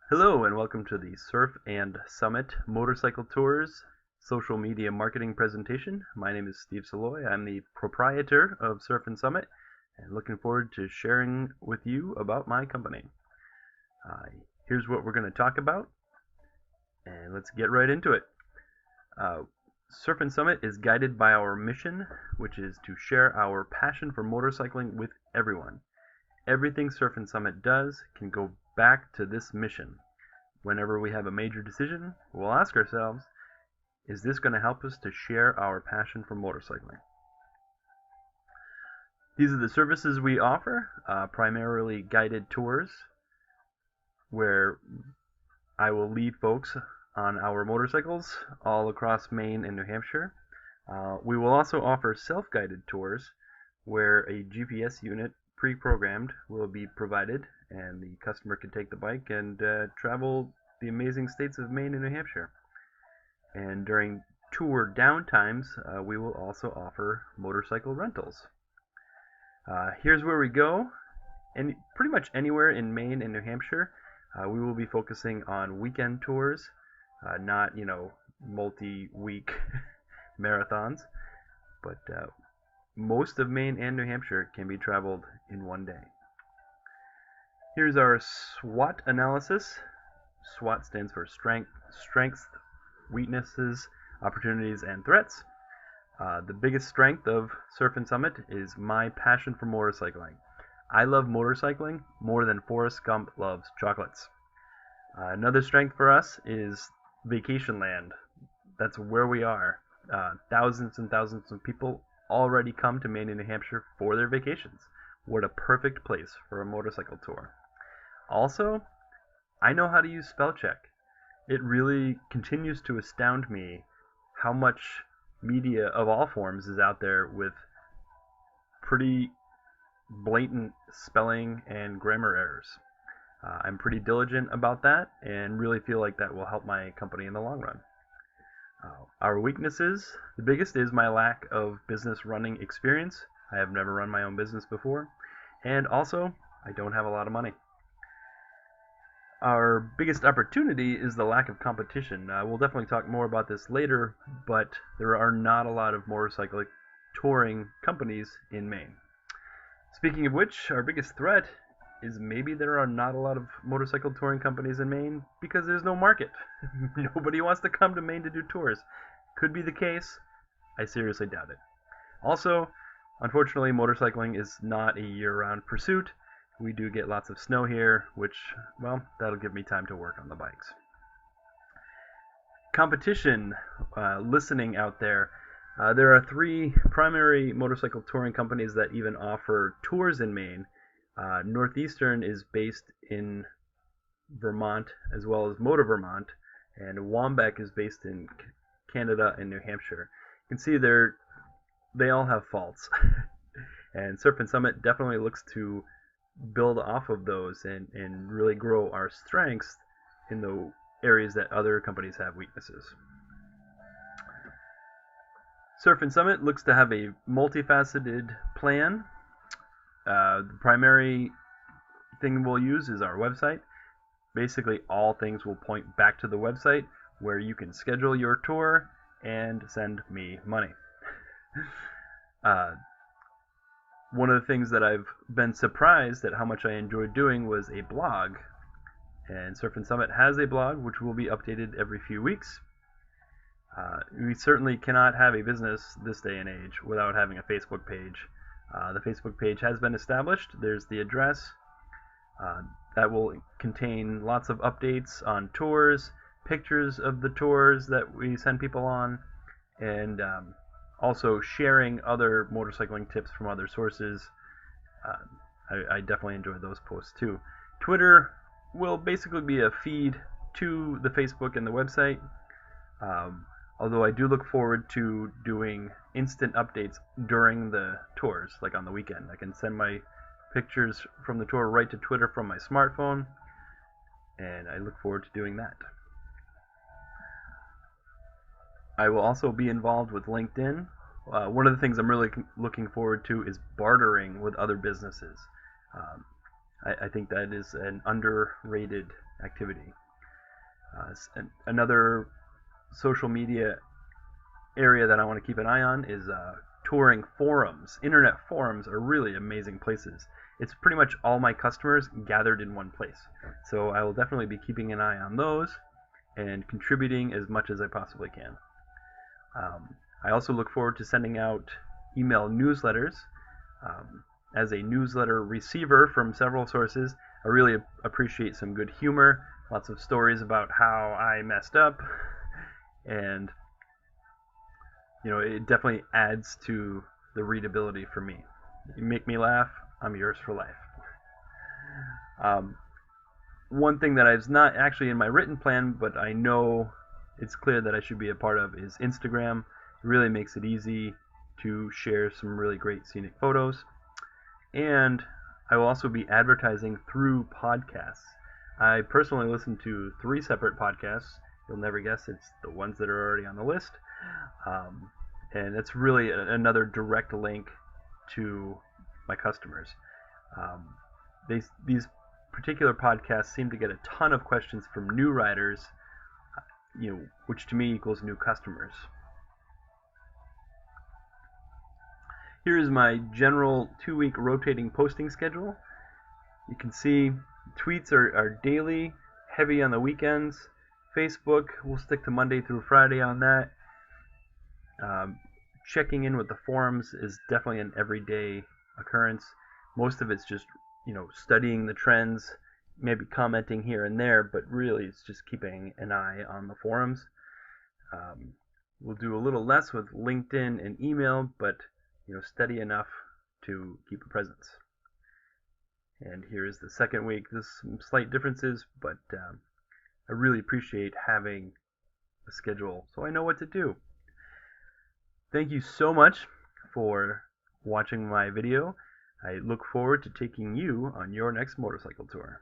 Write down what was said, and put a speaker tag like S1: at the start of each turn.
S1: Hello and welcome to the Surf and Summit Motorcycle Tours social media marketing presentation. My name is Steve Saloy. I'm the proprietor of Surf and Summit and looking forward to sharing with you about my company. Here's what we're going to talk about and let's get right into it. Surf and Summit is guided by our mission, which is to share our passion for motorcycling with everyone. Everything Surf and Summit does can go back to this mission. Whenever we have a major decision, we'll ask ourselves, is this going to help us to share our passion for motorcycling? These are the services we offer, primarily guided tours, where I will lead folks on our motorcycles all across Maine and New Hampshire. We will also offer self-guided tours, where a GPS unit pre-programmed will be provided and the customer can take the bike and travel the amazing states of Maine and New Hampshire. And during tour downtimes, we will also offer motorcycle rentals. Here's where we go. And pretty much anywhere in Maine and New Hampshire, we will be focusing on weekend tours, not multi-week marathons, but most of Maine and New Hampshire can be traveled in one day. Here's our SWOT analysis. SWOT stands for strengths, weaknesses, opportunities, and threats. The biggest strength of Surf and Summit is my passion for motorcycling. I love motorcycling more than Forrest Gump loves chocolates. Another strength for us is vacation land. That's where we are. Thousands and thousands of people already come to Maine and New Hampshire for their vacations. What a perfect place for a motorcycle tour. Also, I know how to use spell check. It really continues to astound me how much media of all forms is out there with pretty blatant spelling and grammar errors. I'm pretty diligent about that and really feel like that will help my company in the long run. Our weaknesses, the biggest is my lack of business running experience. I have never run my own business before, and also I don't have a lot of money. Our biggest opportunity is the lack of competition. We'll definitely talk more about this later, but there are not a lot of motorcycle touring companies in Maine. Speaking of which, our biggest threat is maybe there are not a lot of motorcycle touring companies in Maine because there's no market. Nobody wants to come to Maine to do tours. Could be the case. I seriously doubt it. Also, unfortunately, motorcycling is not a year-round pursuit. We do get lots of snow here, which, well, that'll give me time to work on the bikes. Competition, listening out there. There are 3 primary motorcycle touring companies that even offer tours in Maine. Northeastern is based in Vermont, as well as Motor Vermont, and Wambeck is based in Canada and New Hampshire. You can see they all have faults. And Surf and Summit definitely looks to build off of those and really grow our strengths in the areas that other companies have weaknesses. Surf and Summit looks to have a multifaceted plan. The primary thing we'll use is our website. Basically, all things will point back to the website where you can schedule your tour and send me money. One of the things that I've been surprised at how much I enjoyed doing was a blog. And Surf and Summit has a blog which will be updated every few weeks. We certainly cannot have a business this day and age without having a Facebook page. The Facebook page has been established. There's the address. That will contain lots of updates on tours, pictures of the tours that we send people on, and also sharing other motorcycling tips from other sources. I definitely enjoy those posts too. Twitter will basically be a feed to the Facebook and the website. Although I do look forward to doing instant updates during the tours, like on the weekend. I can send my pictures from the tour right to Twitter from my smartphone, and I look forward to doing that. I will also be involved with LinkedIn. One of the things I'm really looking forward to is bartering with other businesses. I think that is an underrated activity. Another social media area that I want to keep an eye on is touring forums. Internet forums are really amazing places. It's pretty much all my customers gathered in one place. So I will definitely be keeping an eye on those and contributing as much as I possibly can. I also look forward to sending out email newsletters. As a newsletter receiver from several sources, I really appreciate some good humor, lots of stories about how I messed up, and it definitely adds to the readability for me. You make me laugh, I'm yours for life. One thing that is not actually in my written plan, but I know it's clear that I should be a part of, is Instagram. It really makes it easy to share some really great scenic photos. And I will also be advertising through podcasts. I personally listen to 3 separate podcasts. You'll never guess it's the ones that are already on the list. And it's really another direct link to my customers. These particular podcasts seem to get a ton of questions from new riders, which to me equals new customers. Here is my general 2-week rotating posting schedule. You can see tweets are daily, heavy on the weekends. Facebook, we'll stick to Monday through Friday on that. Checking in with the forums is definitely an everyday occurrence. Most of it's just studying the trends, maybe commenting here and there, but really it's just keeping an eye on the forums. We'll do a little less with LinkedIn and email, but steady enough to keep a presence. And here is the second week. There's some slight differences, but I really appreciate having a schedule so I know what to do. Thank you so much for watching my video. I look forward to taking you on your next motorcycle tour.